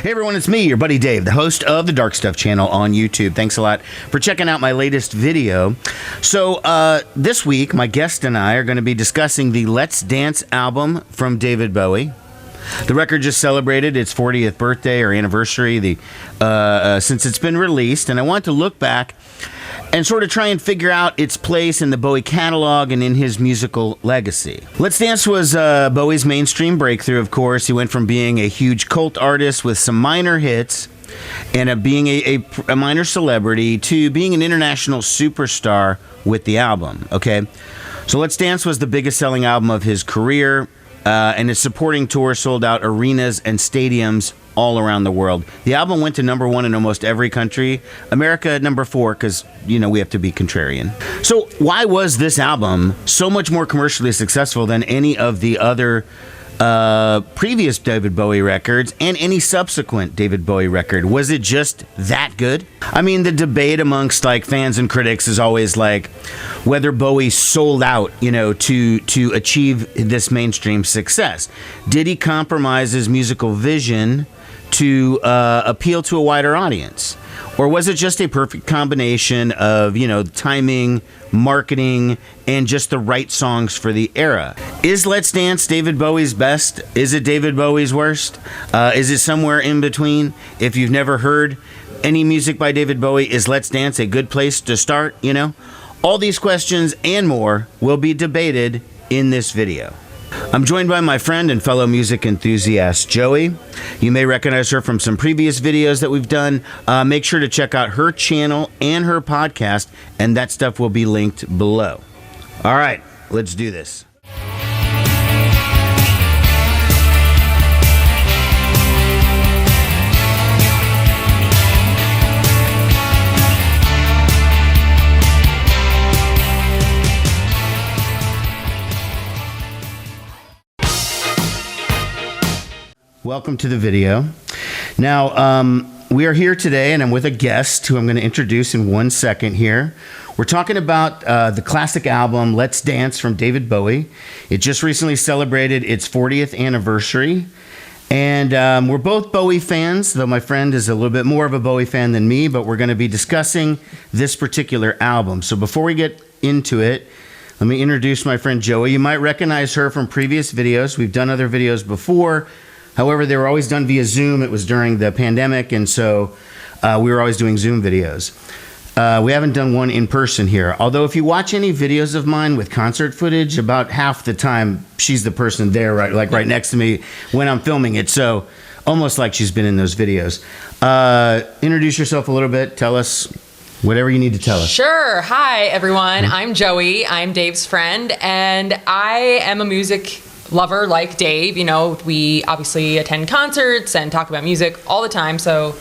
Hey everyone, it's me, your buddy Dave, the host of the Dark Stuff channel on YouTube. Thanks a lot for checking out my latest video. So this week, my guest and I are going to be discussing the Let's Dance album from David Bowie. The record just celebrated its 40th birthday or anniversary since it's been released, and I want to look back and sort of try and figure out its place in the Bowie catalog and in his musical legacy. Let's Dance was Bowie's mainstream breakthrough, of course. He went from being a huge cult artist with some minor hits and being a minor celebrity to being an international superstar with the album, okay? So Let's Dance was the biggest selling album of his career, and his supporting tour sold out arenas and stadiums all around the world. The album went to #1 in almost every country. America #4 because, you know, we have to be contrarian. So why was this album so much more commercially successful than any of the other previous David Bowie records and any subsequent David Bowie record? Was it just that good? I mean, the debate amongst like fans and critics is always like whether Bowie sold out, you know, to achieve this mainstream success. Did he compromise his musical vision to appeal to a wider audience? Or was it just a perfect combination of, you know, timing, marketing, and just the right songs for the era? Is Let's Dance David Bowie's best? Is it David Bowie's worst? Is it somewhere in between? If you've never heard any music by David Bowie, is Let's Dance a good place to start, you know? All these questions and more will be debated in this video. I'm joined by my friend and fellow music enthusiast, Joey. You may recognize her from some previous videos that we've done. Make sure to check out her channel and her podcast, and that stuff will be linked below. All right, let's do this. Welcome to the video. Now, we are here today, and I'm with a guest who I'm going to introduce in 1 second here. We're talking about the classic album, Let's Dance, from David Bowie. It just recently celebrated its 40th anniversary. And we're both Bowie fans, though my friend is a little bit more of a Bowie fan than me, but we're going to be discussing this particular album. So before we get into it, let me introduce my friend Joey. You might recognize her from previous videos. We've done other videos before. However, they were always done via Zoom. It was during the pandemic, and so we were always doing Zoom videos. We haven't done one in person here. Although if you watch any videos of mine with concert footage, about half the time she's the person there, right next to me when I'm filming it. So almost like she's been in those videos. Introduce yourself a little bit. Tell us whatever you need to tell us. Sure. Hi, everyone. I'm Joey. I'm Dave's friend, and I am a music lover like Dave. You know, we obviously attend concerts and talk about music all the time, so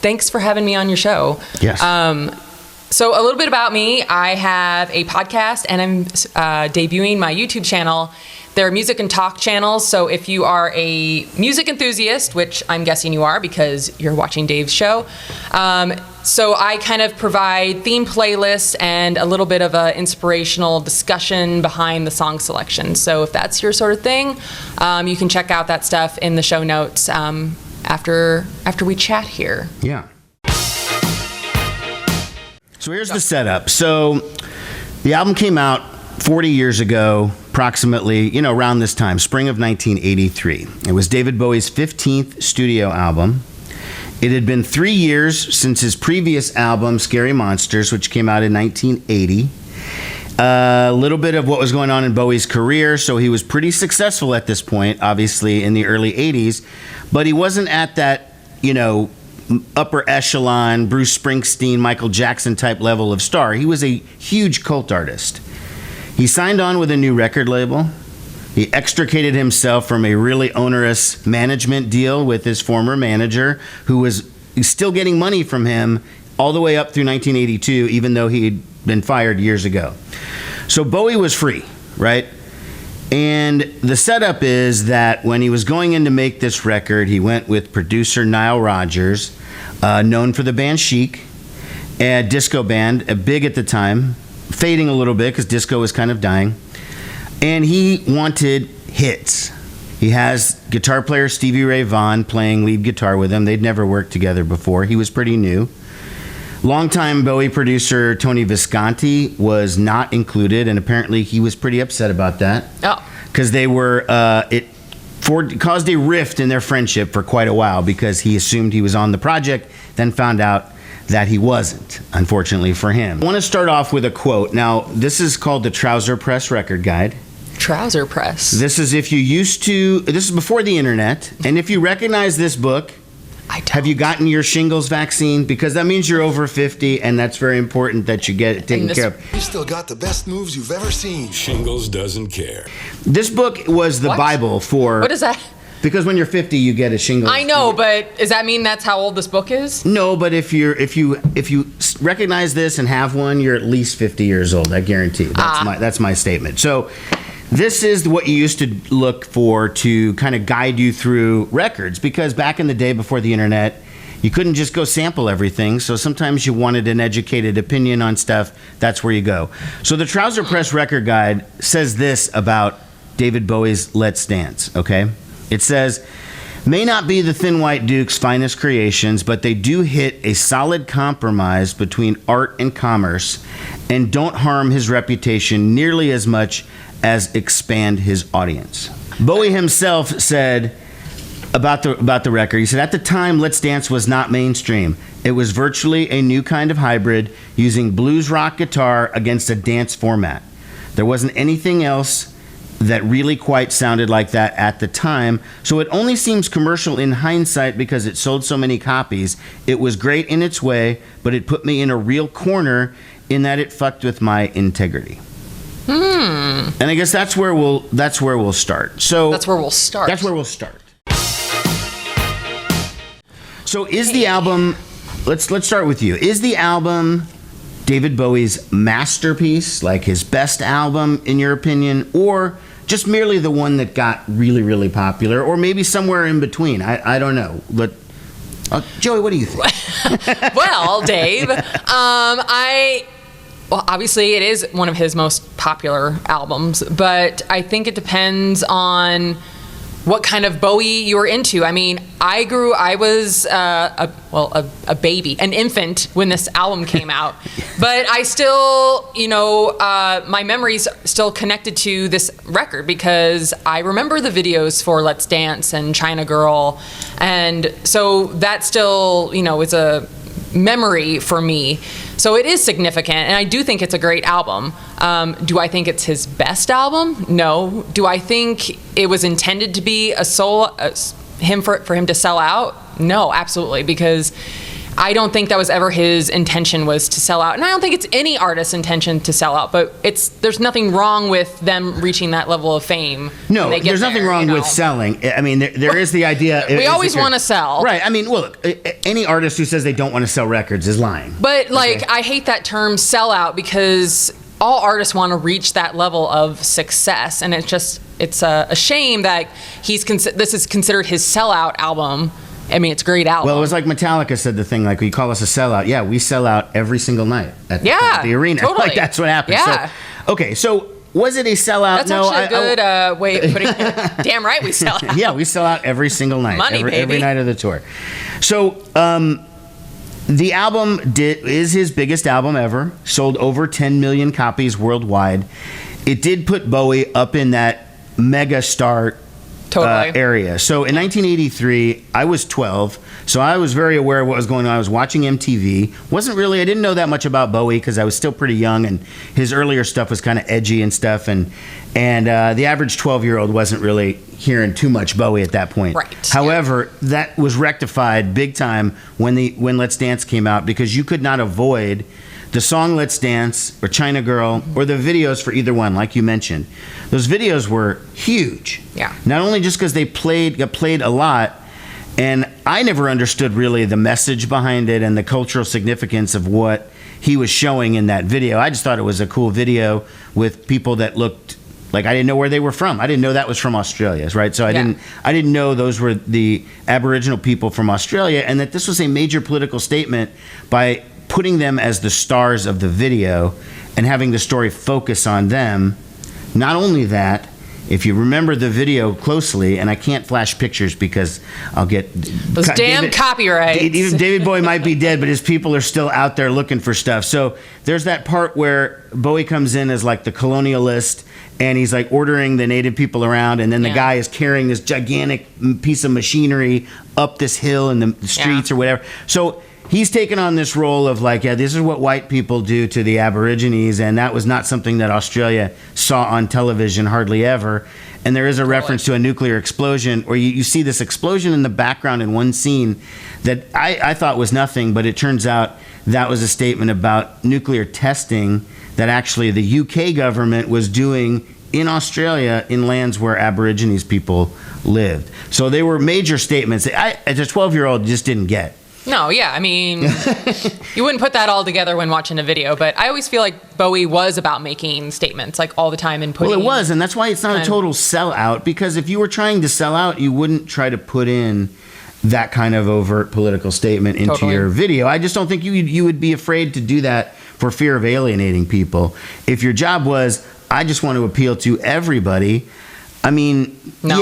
thanks for having me on your show. Yes. So a little bit about me. I have a podcast, and I'm debuting my YouTube channel. They're music and talk channels, so if you are a music enthusiast, which I'm guessing you are because you're watching Dave's show, so I kind of provide theme playlists and a little bit of an inspirational discussion behind the song selection. So if that's your sort of thing, you can check out that stuff in the show notes after we chat here. Yeah. So here's the setup. So the album came out 40 years ago, approximately, you know, around this time, spring of 1983. It was David Bowie's 15th studio album. It had been 3 years since his previous album, Scary Monsters, which came out in 1980. A little bit of what was going on in Bowie's career, so he was pretty successful at this point, obviously, in the early 80s, but he wasn't at that, you know, upper echelon, Bruce Springsteen, Michael Jackson type level of star. He was a huge cult artist. He signed on with a new record label. He extricated himself from a really onerous management deal with his former manager, who was still getting money from him all the way up through 1982, even though he'd been fired years ago. So Bowie was free, right? And the setup is that when he was going in to make this record, he went with producer Nile Rodgers, known for the band Chic, a disco band, big at the time, fading a little bit because disco was kind of dying. And he wanted hits. He has guitar player Stevie Ray Vaughan playing lead guitar with him. They'd never worked together before. He was pretty new. Longtime Bowie producer Tony Visconti was not included, and apparently he was pretty upset about that. Oh. Because they were, it caused a rift in their friendship for quite a while because he assumed he was on the project, then found out that he wasn't, unfortunately for him. I want to start off with a quote. Now, this is called the Trouser Press Record Guide. Trouser Press. This is this is before the internet, and if you recognize this book, have you gotten your shingles vaccine? Because that means you're over 50, and that's very important that you get it taken care of. You still got the best moves you've ever seen. Shingles doesn't care. This book was the Bible for... What is that? Because when you're 50, you get a shingles. I know, but does that mean that's how old this book is? No, but if you recognize this and have one, you're at least 50 years old. I guarantee. That's my statement. So... this is what you used to look for to kind of guide you through records, because back in the day before the internet, you couldn't just go sample everything. So sometimes you wanted an educated opinion on stuff. That's where you go. So the Trouser Press Record Guide says this about David Bowie's Let's Dance, okay? It says, may not be the Thin White Duke's finest creations, but they do hit a solid compromise between art and commerce and don't harm his reputation nearly as much as expand his audience. Bowie himself said about the record, he said, at the time, Let's Dance was not mainstream. It was virtually a new kind of hybrid using blues rock guitar against a dance format. There wasn't anything else that really quite sounded like that at the time, so it only seems commercial in hindsight because it sold so many copies. It was great in its way, but it put me in a real corner in that it fucked with my integrity. And I guess that's where we'll start. So that's where we'll start. So is the album? Let's start with you. Is the album David Bowie's masterpiece, like his best album in your opinion, or just merely the one that got really, really popular, or maybe somewhere in between? I don't know. But Joey, what do you think? Well, Dave, Well, obviously, it is one of his most popular albums, but I think it depends on what kind of Bowie you were into. I mean, I was a baby, an infant when this album came out, but I still, my memories still connected to this record because I remember the videos for Let's Dance and China Girl, and so that still, is a memory for me. So it is significant, and I do think it's a great album. Do I think it's his best album? No. Do I think it was intended to be for him to sell out? No, absolutely, because I don't think that was ever his intention, was to sell out. And I don't think it's any artist's intention to sell out, but there's nothing wrong with them reaching that level of fame. No, there's nothing wrong with selling. I mean, there is the idea. We always want to sell. Right. I mean, well, look, any artist who says they don't want to sell records is lying. But, I hate that term sellout because all artists want to reach that level of success. And it's a shame that this is considered his sellout album. I mean, it's a great album. Well, it was like Metallica said the thing, like, we call us a sellout. Yeah, we sell out every single night at the arena. Totally. Like, that's what happens. Yeah. So was it a sellout? That's actually a good way of putting it. Damn right we sell out. Yeah, we sell out every single night. Money, baby. Every night of the tour. So the album is his biggest album ever. Sold over 10 million copies worldwide. It did put Bowie up in that mega star area. So in 1983, I was 12, so I was very aware of what was going on. I was watching MTV. I didn't know that much about Bowie because I was still pretty young, and his earlier stuff was kind of edgy and stuff, and the average 12-year-old wasn't really hearing too much Bowie at that point. Right. However, that was rectified big time when Let's Dance came out, because you could not avoid the song Let's Dance or China Girl or the videos for either one, like you mentioned. Those videos were huge. Yeah. Not only just because they got played a lot, and I never understood really the message behind it and the cultural significance of what he was showing in that video. I just thought it was a cool video with people that looked like, I didn't know where they were from. I didn't know that was from Australia, right? So I didn't know those were the Aboriginal people from Australia, and that this was a major political statement by putting them as the stars of the video and having the story focus on them. Not only that, if you remember the video closely, and I can't flash pictures because I'll get those damn copyrights. Even David Bowie might be dead, but his people are still out there looking for stuff. So there's that part where Bowie comes in as like the colonialist, and he's like ordering the native people around, and then the guy is carrying this gigantic piece of machinery up this hill in the streets or whatever. So he's taken on this role of like, this is what white people do to the Aborigines, and that was not something that Australia saw on television hardly ever. And there is a reference to a nuclear explosion, or you see this explosion in the background in one scene that I thought was nothing, but it turns out that was a statement about nuclear testing that actually the UK government was doing in Australia in lands where Aborigines people lived. So they were major statements that I, as a 12-year-old, just didn't get. No, yeah, I mean, you wouldn't put that all together when watching a video, but I always feel like Bowie was about making statements like all the time and putting... Well, it was, and that's why it's not a total sellout, because if you were trying to sell out, you wouldn't try to put in that kind of overt political statement into your video. I just don't think you would be afraid to do that for fear of alienating people. If your job was, I just want to appeal to everybody, I mean, there's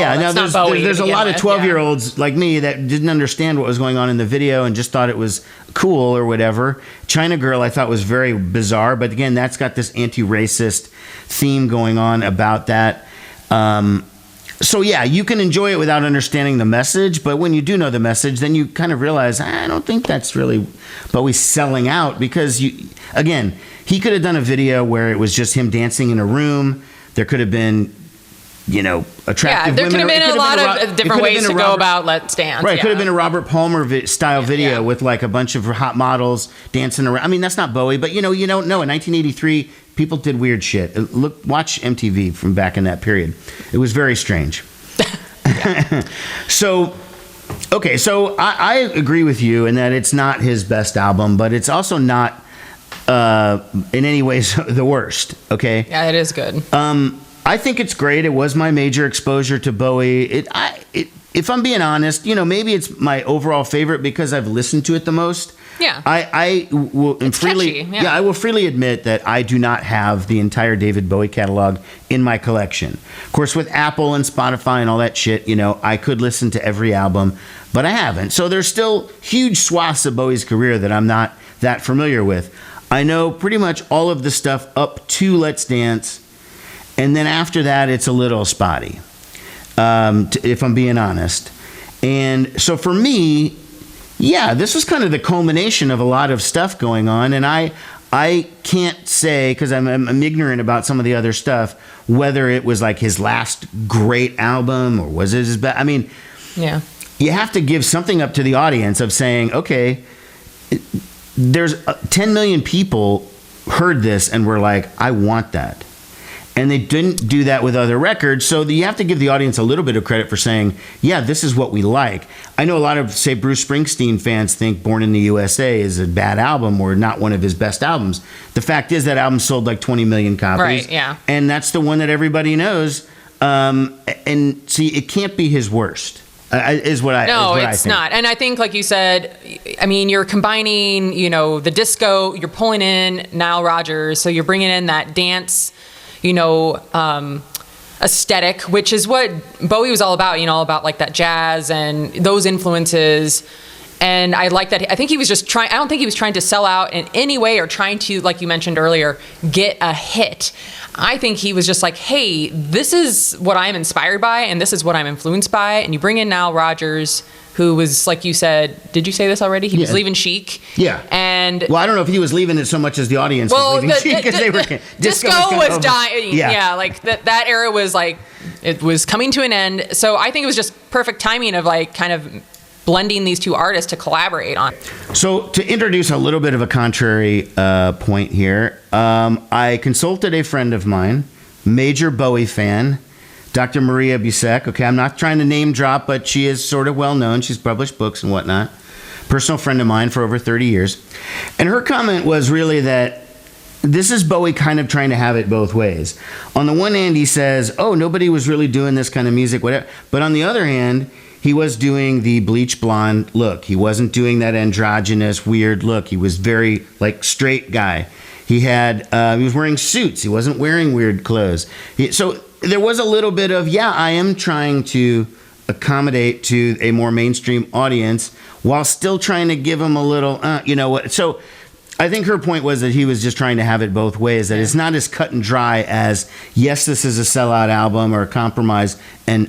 a lot of 12-year-olds like me that didn't understand what was going on in the video and just thought it was cool or whatever. China Girl I thought was very bizarre, but again, that's got this anti-racist theme going on about that. So yeah, you can enjoy it without understanding the message, but when you do know the message, then you kind of realize, I don't think that's really Bowie's selling out, because again, he could have done a video where it was just him dancing in a room. There could have been, attractive women. There could have been a lot of different ways to go about Let's Dance. Right, it could have been a Robert Palmer style video with like a bunch of hot models dancing around. I mean, that's not Bowie, but you don't know. In 1983, people did weird shit. Watch MTV from back in that period. It was very strange. So I agree with you in that it's not his best album, but it's also not in any ways the worst. Okay. Yeah, it is good. I think it's great. It was my major exposure to Bowie. If I'm being honest, maybe it's my overall favorite because I've listened to it the most. Yeah. I will freely, catchy, I will freely admit that I do not have the entire David Bowie catalog in my collection. Of course, with Apple and Spotify and all that shit, I could listen to every album, but I haven't. So there's still huge swaths of Bowie's career that I'm not that familiar with. I know pretty much all of the stuff up to Let's Dance. And then after that, it's a little spotty, if I'm being honest. And so for me, this was kind of the culmination of a lot of stuff going on. And I can't say, because I'm ignorant about some of the other stuff, whether it was like his last great album or was it his best. I mean, you have to give something up to the audience of saying, okay, there's 10 million people heard this and were like, I want that. And they didn't do that with other records, so you have to give the audience a little bit of credit for saying, this is what we like. I know a lot of, say, Bruce Springsteen fans think Born in the USA is a bad album or not one of his best albums. The fact is that album sold like 20 million copies. Right, yeah. And that's the one that everybody knows. And see, it can't be his worst. Is what I think. Not. And I think, like you said, I mean, you're combining, the disco, you're pulling in Nile Rodgers, so you're bringing in that dance, aesthetic, which is what Bowie was all about, all about like that jazz and those influences. And I like that. I think he was just I don't think he was trying to sell out in any way or trying to, like you mentioned earlier, get a hit. I think he was just like, hey, this is what I'm inspired by and this is what I'm influenced by. And you bring in Nile Rodgers, who was, like you said, did you say this already? He was leaving Chic. Yeah. And I don't know if he was leaving it so much as the audience was leaving Chic, because they were disco was dying. Yeah, like that era was like, it was coming to an end. So I think it was just perfect timing of like kind of blending these two artists to collaborate on. So to introduce a little bit of a contrary point here, I consulted a friend of mine, major Bowie fan, Dr. Maria Busek. Okay, I'm not trying to name drop, but she is sort of well known. She's published books and whatnot. Personal friend of mine for over 30 years. And her comment was really that this is Bowie kind of trying to have it both ways. On the one hand, he says, nobody was really doing this kind of music, whatever. But on the other hand, he was doing the bleach blonde look. He wasn't doing that androgynous, weird look. He was very, straight guy. He was wearing suits. He wasn't wearing weird clothes. So there was a little bit of, I am trying to accommodate to a more mainstream audience while still trying to give them a little, So I think her point was that he was just trying to have it both ways, that it's not as cut and dry as, yes, this is a sellout album or a compromise,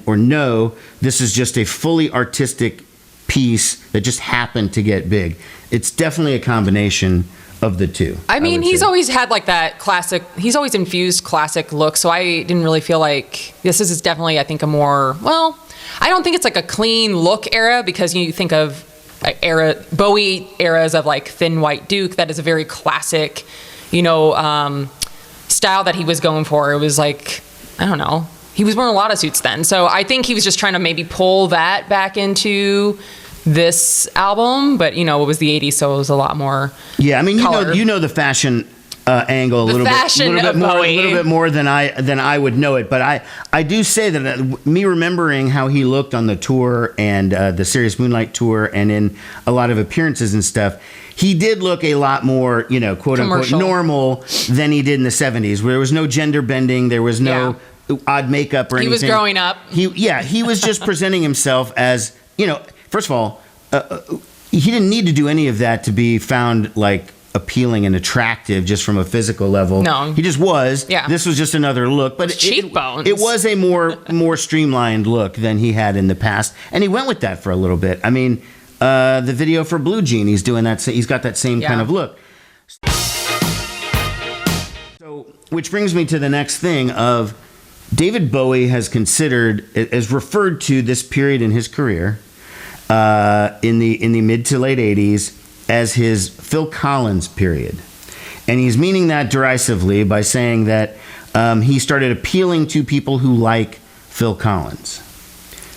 or no, this is just a fully artistic piece that just happened to get big. It's definitely a combination of the two. I mean, he's always had like that classic, he's always infused classic look, so I didn't really feel like this is definitely, I think, a more, I don't think it's like a clean look era, because you think of Bowie eras of like Thin White Duke, that is a very classic, style that he was going for. It was like, I don't know, he was wearing a lot of suits then, so I think he was just trying to maybe pull that back into this album, but it was the 80s, so it was a lot more color. you know the fashion angle a little bit more than I would know it, but I do say that me remembering how he looked on the tour and the Serious Moonlight tour and in a lot of appearances and stuff, he did look a lot more, quote unquote normal than he did in the 70s, where there was no gender bending, there was no odd makeup or anything. He was growing up. He was just presenting himself as, first of all, he didn't need to do any of that to be found like appealing and attractive just from a physical level. No, he just was. Yeah. This was just another look, but cheekbones. It was a more streamlined look than he had in the past, and he went with that for a little bit. I mean, the video for Blue Jean, he's doing that. He's got that same kind of look. So, which brings me to the next thing of David Bowie has referred to this period in his career in the mid to late 80s as his Phil Collins period. And he's meaning that derisively by saying that he started appealing to people who like Phil Collins.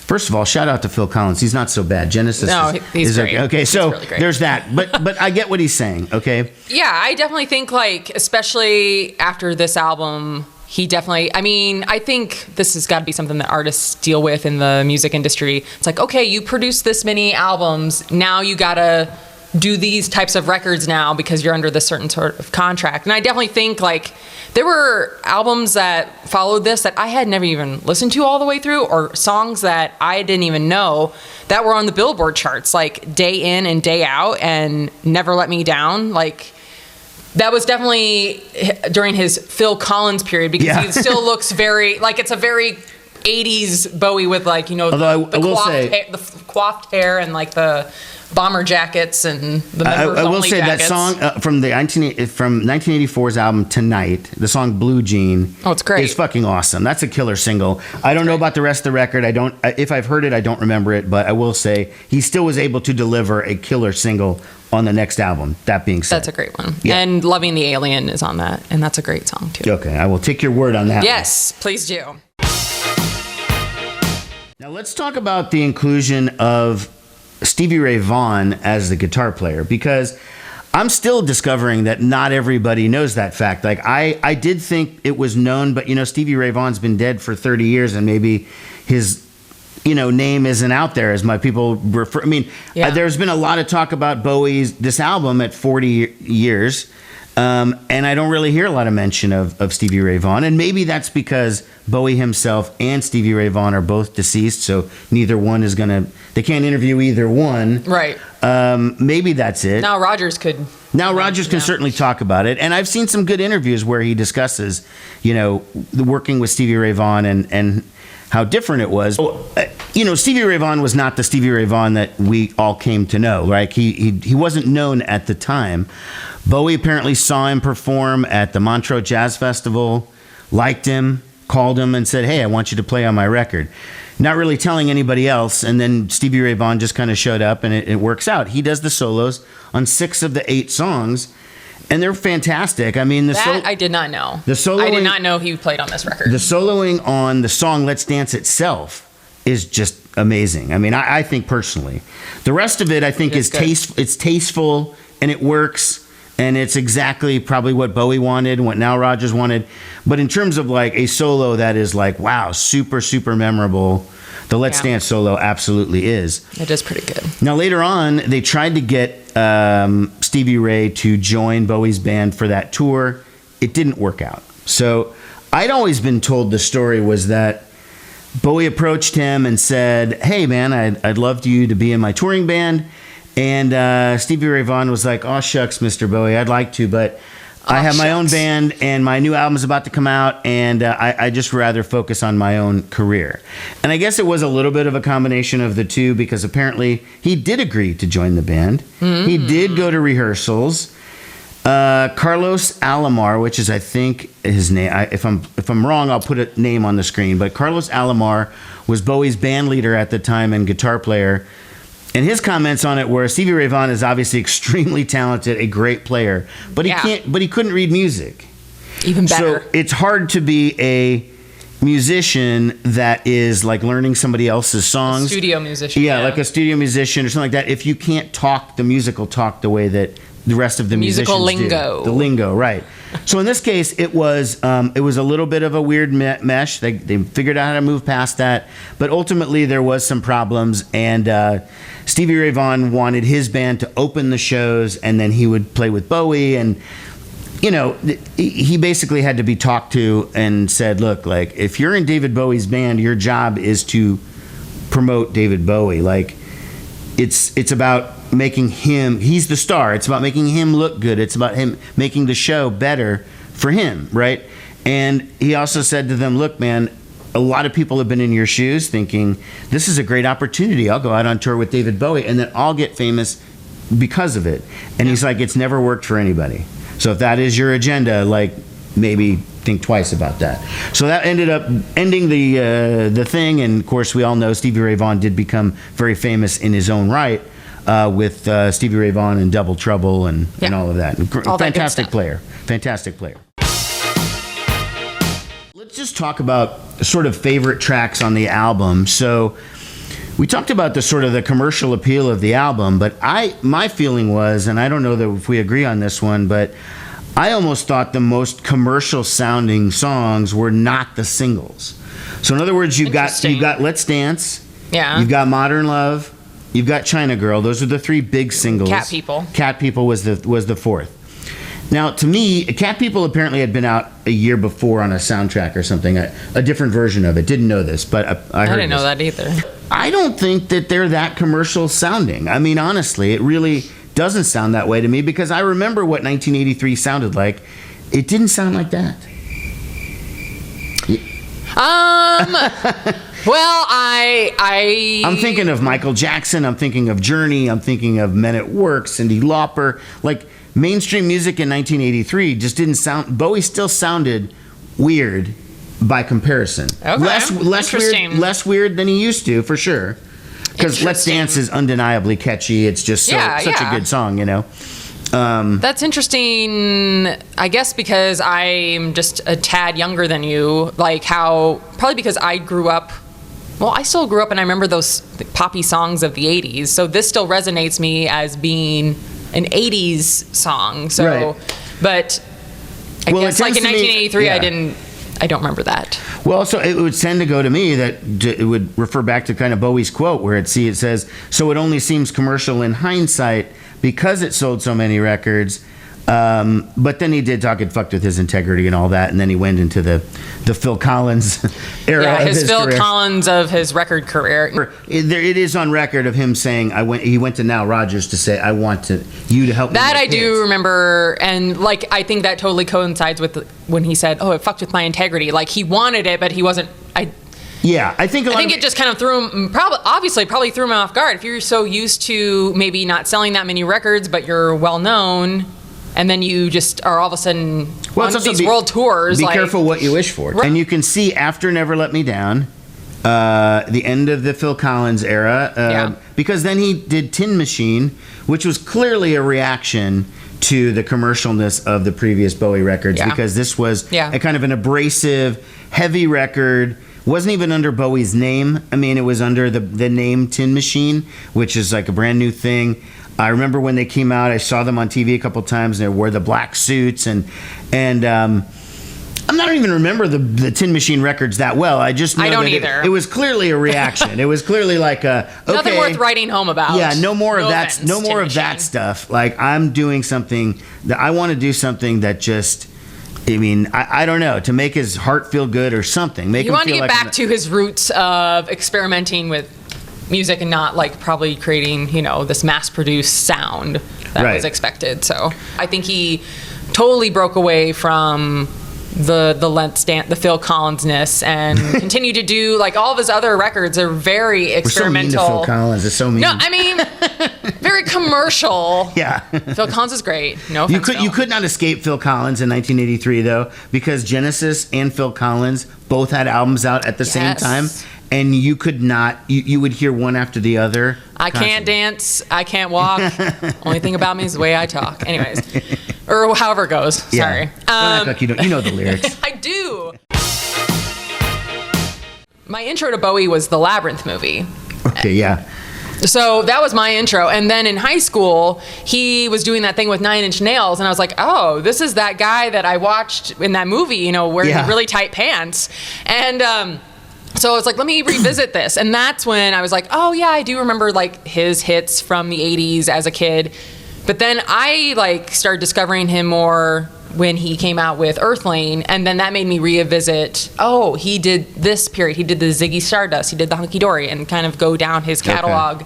First of all, shout out to Phil Collins. He's not so bad. Genesis he's great. Okay, so really great. There's that. But I get what he's saying, okay? Yeah, I definitely think, like, especially after this album, he definitely, I think this has got to be something that artists deal with in the music industry. It's like, okay, you produced this many albums, now you got to do these types of records now because you're under this certain sort of contract. And I definitely think, like, there were albums that followed this that I had never even listened to all the way through, or songs that I didn't even know that were on the Billboard charts, like Day In and Day Out and Never Let Me Down. Like, that was definitely during his Phil Collins period, because he still looks very, like, it's a very 80s Bowie with, like, the coiffed hair and, like, the bomber jackets and the members I will only say jackets. That song from 1984's album Tonight, the song Blue Jean. Oh, it's great. It's fucking awesome. That's a killer single. I don't know about the rest of the record. If I've heard it, I don't remember it, but I will say he still was able to deliver a killer single on the next album. That being said, that's a great one. Yeah. And Loving the Alien is on that, and that's a great song too. Okay, I will take your word on that. Yes, please do. Now let's talk about the inclusion of Stevie Ray Vaughan as the guitar player, because I'm still discovering that not everybody knows that fact. Like, I did think it was known, but Stevie Ray Vaughan's been dead for 30 years, and maybe his name isn't out there as much. People refer. There's been a lot of talk about this album at 40 years, and I don't really hear a lot of mention of Stevie Ray Vaughan. And maybe that's because Bowie himself and Stevie Ray Vaughan are both deceased, so neither one is they can't interview either one. Right. Maybe that's it. Now Rogers can certainly talk about it. And I've seen some good interviews where he discusses, working with Stevie Ray Vaughan and how different it was. Stevie Ray Vaughan was not the Stevie Ray Vaughan that we all came to know, right? He wasn't known at the time. Bowie apparently saw him perform at the Montreux Jazz Festival, liked him, called him and said, "Hey, I want you to play on my record." Not really telling anybody else, and then Stevie Ray Vaughan just kind of showed up, and it works out. He does the solos on 6 of the 8 songs, and they're fantastic. I mean, I did not know. I did not know he played on this record. The soloing on the song "Let's Dance" itself is just amazing. I mean, I think personally, the rest of it I think is it's tasteful and it works. And it's exactly probably what Bowie wanted, what Nile Rodgers wanted. But in terms of like a solo that is like, wow, super, super memorable, the Let's Dance solo absolutely is. It is pretty good. Now, later on, they tried to get Stevie Ray to join Bowie's band for that tour. It didn't work out. So I'd always been told the story was that Bowie approached him and said, "Hey, man, I'd love you to be in my touring band." And Stevie Ray Vaughan was like, "Oh, shucks, Mr. Bowie, I'd like to, but I have my own band and my new album's about to come out, and I just rather focus on my own career." And I guess it was a little bit of a combination of the two, because apparently he did agree to join the band. Mm-hmm. He did go to rehearsals. Carlos Alomar, which is, I think, his name. If I'm wrong, I'll put a name on the screen. But Carlos Alomar was Bowie's band leader at the time and guitar player. And his comments on it were, Stevie Ray Vaughan is obviously extremely talented, a great player, but he couldn't read music. Even better. So it's hard to be a musician that is like learning somebody else's songs. A studio musician. Yeah, like a studio musician or something like that. If you can't talk the musical talk the way that the rest of the musical musicians lingo. do. The lingo, right. So in this case, it was a little bit of a weird mesh. They figured out how to move past that, but ultimately there was some problems, and Stevie Ray Vaughan wanted his band to open the shows, and then he would play with Bowie, and he basically had to be talked to and said, "Look, like, if you're in David Bowie's band, your job is to promote David Bowie. Like, it's about making him, he's the star. It's about making him look good. It's about him making the show better for him, right?" And he also said to them, "Look, man, a lot of people have been in your shoes thinking, this is a great opportunity. I'll go out on tour with David Bowie and then I'll get famous because of it." And he's like, "It's never worked for anybody. So if that is your agenda, like, maybe think twice about that." So that ended up ending the thing. And of course, we all know Stevie Ray Vaughan did become very famous in his own right with Stevie Ray Vaughan and Double Trouble and all of that. All fantastic player. Fantastic player. Let's just talk about sort of favorite tracks on the album. So we talked about the sort of the commercial appeal of the album, but my feeling was, and I don't know that if we agree on this one, but I almost thought the most commercial sounding songs were not the singles. So in other words, you've got Let's Dance, you've got Modern Love, you've got China Girl. Those are the three big singles. Cat People. Cat People was the fourth. Now, to me, Cat People apparently had been out a year before on a soundtrack or something, a different version of it. Didn't know this, but I heard didn't know that either. I don't think that they're that commercial sounding. I mean, honestly, it really doesn't sound that way to me, because I remember what 1983 sounded like. It didn't sound like that. Well, I'm thinking of Michael Jackson. I'm thinking of Journey. I'm thinking of Men at Work, Cyndi Lauper. Like, mainstream music in 1983 just didn't sound. Bowie still sounded weird by comparison. Okay. Less weird than he used to, for sure. Because Let's Dance is undeniably catchy. It's just such a good song, That's interesting, I guess, because I'm just a tad younger than you. Probably because I grew up. Well, I still grew up, and I remember those poppy songs of the 80s. So this still resonates me as being an 80s song. So, right. But I guess like in 1983, I don't remember that. Well, so it would tend to go to me that it would refer back to kind of Bowie's quote where it says, "So it only seems commercial in hindsight because it sold so many records." But then he did talk, it fucked with his integrity and all that, and then he went into the Phil Collins era. Yeah, of his Phil career. Collins of his record career. It is on record of him saying, he went to Nile Rodgers to say, "I want you to help me." That I do remember, and I think that totally coincides with when he said, "Oh, it fucked with my integrity." Like, he wanted it, but he wasn't. Yeah, I think it just kind of threw him. Probably threw him off guard. If you're so used to maybe not selling that many records, but you're well known, and then you just are all of a sudden on these world tours. Be careful what you wish for. Right. And you can see after Never Let Me Down, the end of the Phil Collins era, because then he did Tin Machine, which was clearly a reaction to the commercialness of the previous Bowie records, because this was a kind of an abrasive, heavy record. Wasn't even under Bowie's name. I mean, it was under the name Tin Machine, which is like a brand new thing. I remember when they came out, I saw them on TV a couple times, and they wore the black suits, and I don't even remember the Tin Machine records that well. I just know it was clearly a reaction. It was clearly like nothing worth writing home about. Yeah, no more of that. No more of that stuff. Like, I'm doing something that I want to do, something that just I mean, I don't know, to make his heart feel good or something. Make He him wanted to feel get like back to his roots of experimenting with music and not like probably creating, this mass-produced sound that Right. was expected. So I think he totally broke away from the Let's Dance, the Phil Collins-ness, and continued to do like all of his other records are very We're so mean experimental. to Phil Collins. It's so mean. No, I mean, very commercial. Yeah. Phil Collins is great. No You offense, could Phil. not escape Phil Collins in 1983 though, because Genesis and Phil Collins both had albums out at the same Yes. time, and you could not. You would hear one after the other. I can't constantly. dance. I can't walk. Only thing about me is the way I talk. Anyways, or however it goes. Sorry. Don't act like you don't. You know the lyrics. I do. My intro to Bowie was the Labyrinth movie. Okay, yeah. So that was my intro. And then in high school, he was doing that thing with 9 Inch Nails. And I was like, oh, this is that guy that I watched in that movie, wearing Yeah. really tight pants. And so I was like, let me revisit this. And that's when I was like, oh, yeah, I do remember like his hits from the 80s as a kid. But then I like started discovering him more when he came out with Earthling, and then that made me revisit, oh, he did this period. He did the Ziggy Stardust, he did the Hunky Dory, and kind of go down his catalog.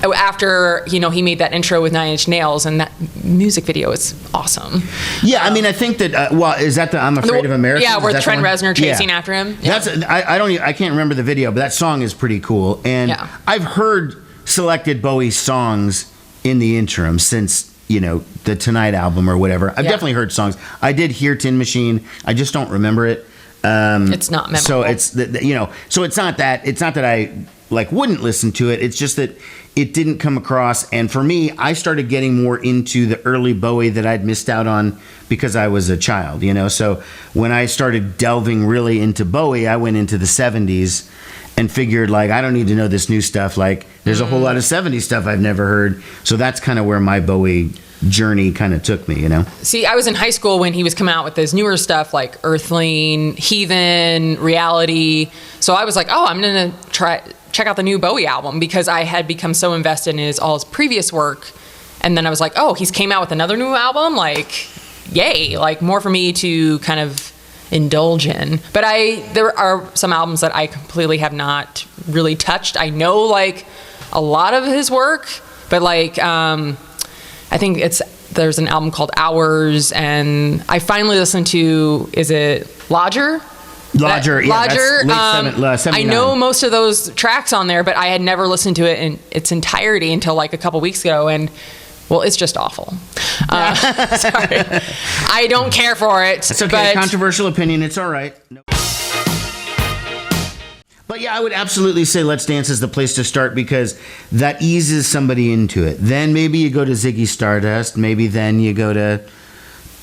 After, he made that intro with 9 Inch Nails, and that music video is awesome. Yeah, I mean, I think that. Is that the "I'm Afraid of America"? Yeah, where Trent Reznor chasing after him. Yeah. That's. I can't remember the video, but that song is pretty cool, and Yeah. I've heard selected Bowie songs in the interim since the Tonight album or whatever. I've definitely heard songs. I did hear Tin Machine. I just don't remember it. It's not memorable. So it's so it's not that I like wouldn't listen to it. It's just that it didn't come across. And for me, I started getting more into the early Bowie that I'd missed out on because I was a child. So when I started delving really into Bowie, I went into the 70s and figured like I don't need to know this new stuff. Like there's a whole lot of 70s stuff I've never heard. So that's kind of where my Bowie journey kind of took me, See, I was in high school when he was coming out with his newer stuff like Earthling, Heathen, Reality. So I was like, oh, I'm going to check out the new Bowie album because I had become so invested in all his previous work. And then I was like, oh, he's came out with another new album? Like, yay. Like more for me to kind of indulge in. But there are some albums that I completely have not really touched. I know like a lot of his work, but like I think there's an album called Hours, and I finally listened to, is it Lodger? Lodger, yeah, that's late 79. I know most of those tracks on there, but I had never listened to it in its entirety until like a couple weeks ago, and well, it's just awful. Sorry, I don't care for it. It's okay. Controversial opinion. It's all right. No. But yeah, I would absolutely say Let's Dance is the place to start because that eases somebody into it. Then maybe you go to Ziggy Stardust. Maybe then you go to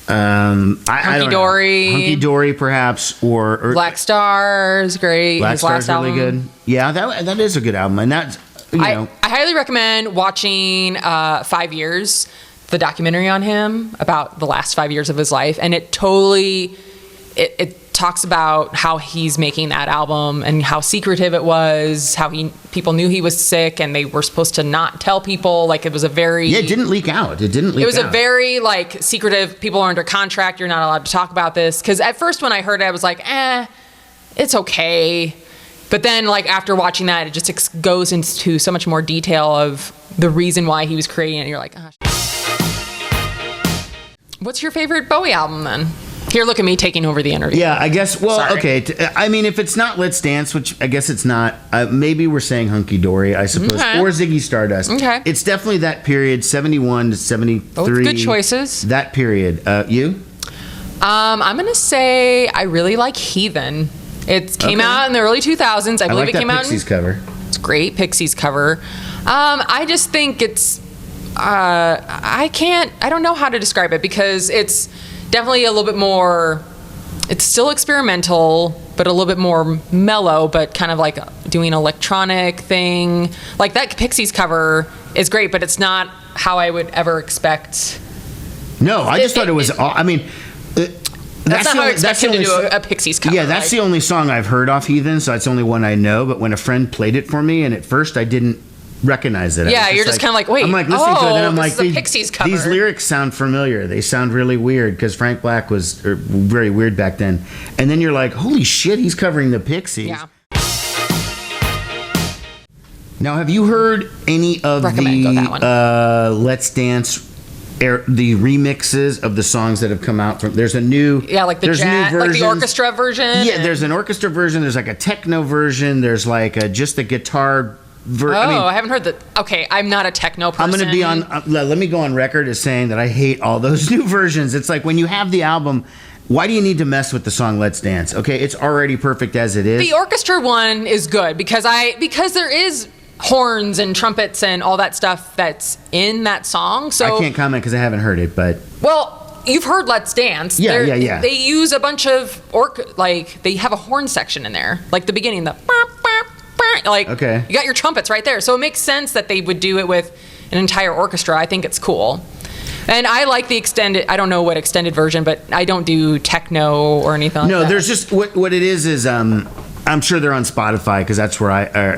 Hunky Dory. Hunky Dory, perhaps, or Black Star is great. Black His Star's last really album. good. Yeah, that is a good album, and that's I highly recommend watching 5 Years, the documentary on him about the last 5 years of his life, and it totally it talks about how he's making that album and how secretive it was, how people knew he was sick and they were supposed to not tell people. Like it was a very it didn't leak out. It was a very like secretive. People are under contract. You're not allowed to talk about this. Because at first when I heard it, I was like, it's okay. But then like after watching that, it just goes into so much more detail of the reason why he was creating it. And you're like, what's your favorite Bowie album then? Here, look at me taking over the interview. Yeah, I guess. Well, Sorry. okay. I mean, if it's not Let's Dance, which I guess it's not, maybe we're saying Hunky Dory, I suppose, Okay. or Ziggy Stardust. Okay. It's definitely that period, 71 to 73. Both good choices. That period. You? I'm gonna say I really like Heathen. It came out in the early 2000s. I believe like it came that out. Pixies cover. It's great, Pixies cover. I just think it's. I don't know how to describe it because it's definitely a little bit more. It's still experimental, but a little bit more mellow, but kind of like doing electronic thing. Like that Pixies cover is great, but it's not how I would ever expect. No, I just thought it was. I mean. That's not how I expect him to do a Pixies cover. Yeah, that's the only song I've heard off Heathen, so it's the only one I know. But when a friend played it for me, and at first I didn't recognize it. Yeah, you're just kind of like, wait. I'm like listening to it, and I'm like, this is a Pixies cover. These lyrics sound familiar. They sound really weird because Frank Black was very weird back then. And then you're like, holy shit, he's covering the Pixies. Yeah. Now, have you heard any of That one. the Let's Dance? The remixes of the songs that have come out from there's a new like the there's jazz, new like versions. the orchestra version. Yeah, there's an orchestra version. There's like a techno version. There's like just a guitar version. I haven't heard that. Okay, I'm not a techno person. I'm going to be on. Let me go on record as saying that I hate all those new versions. It's like when you have the album. Why do you need to mess with the song Let's Dance? Okay, it's already perfect as it is. The orchestra one is good because there is horns and trumpets and all that stuff that's in that song. So I can't comment because I haven't heard it, but you've heard Let's Dance. Yeah. They use a bunch of they have a horn section in there, like the beginning, okay. You got your trumpets right there, so it makes sense that they would do it with an entire orchestra. I think it's cool. And I like the extended. I don't know what extended version, but I don't do techno or anything like that. No, there's just what it is. I'm sure they're on Spotify because that's where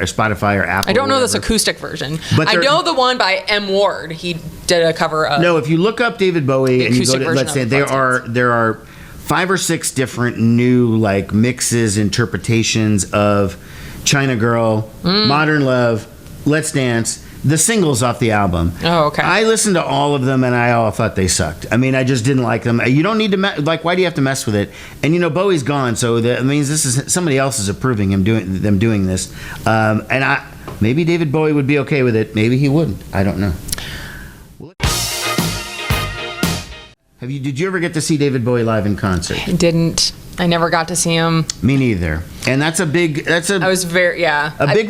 Spotify or Apple. I don't know this acoustic version. But I know the one by M. Ward. He did a cover of. No, if you look up David Bowie and you go to Let's Say, there are 5 or 6 different new like mixes, interpretations of China Girl, Modern Love, Let's Dance. The singles off the album. Oh, okay. I listened to all of them, and I all thought they sucked. I mean, I just didn't like them. You don't need to why do you have to mess with it? And Bowie's gone, so that means this is somebody else is approving them doing this. And maybe David Bowie would be okay with it. Maybe he wouldn't. I don't know. Did you ever get to see David Bowie live in concert? I didn't. I never got to see him. Me neither. And I was a big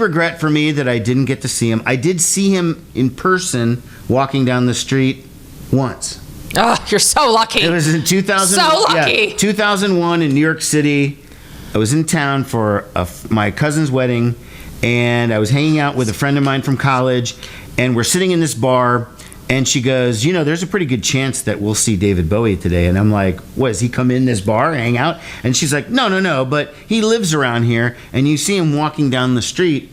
regret for me that I didn't get to see him. I did see him in person walking down the street once. Oh, you're so lucky. It was in 2000. So lucky. Yeah, 2001 in New York City. I was in town for my cousin's wedding, and I was hanging out with a friend of mine from college, and we're sitting in this bar. And she goes, there's a pretty good chance that we'll see David Bowie today. And I'm like, what, does he come in this bar, hang out? And she's like, no, but he lives around here. And you see him walking down the street.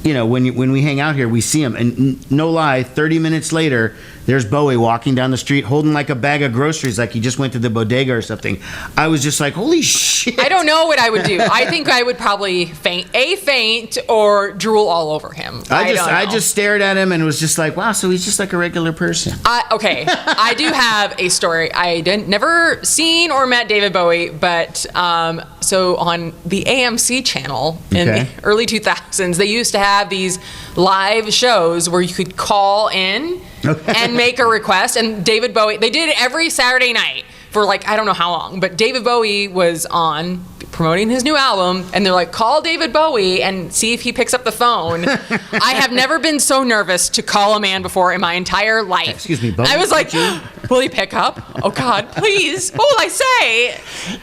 When we hang out here, we see him. And no lie, 30 minutes later, there's Bowie walking down the street holding like a bag of groceries like he just went to the bodega or something. I was just like, holy shit. I don't know what I would do. I think I would probably faint or drool all over him. I just stared at him and was just like, wow, so he's just like a regular person. Okay, I do have a story. I never seen or met David Bowie, but so on the AMC channel in the early 2000s, they used to have these live shows where you could call in and make a request. And David Bowie, they did it every Saturday night for I don't know how long, but David Bowie was on promoting his new album, and they're like, call David Bowie and see if he picks up the phone. I have never been so nervous to call a man before in my entire life. Excuse me, Bowie. I was like, will he pick up? Oh God, please. What will I say?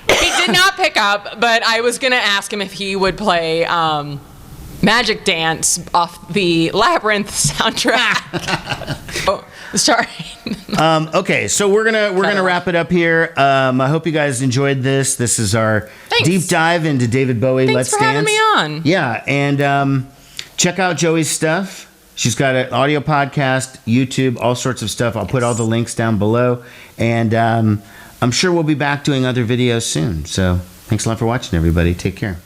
He did not pick up, but I was going to ask him if he would play Magic Dance off the Labyrinth soundtrack. Sorry. Okay, so we're gonna wrap it up here. I hope you guys enjoyed this. This is our deep dive into David Bowie. Thanks Let's for Dance. having me on. Yeah, and check out Joey's stuff. She's got an audio podcast, YouTube, all sorts of stuff. I'll put all the links down below, and I'm sure we'll be back doing other videos soon. So thanks a lot for watching, everybody. Take care.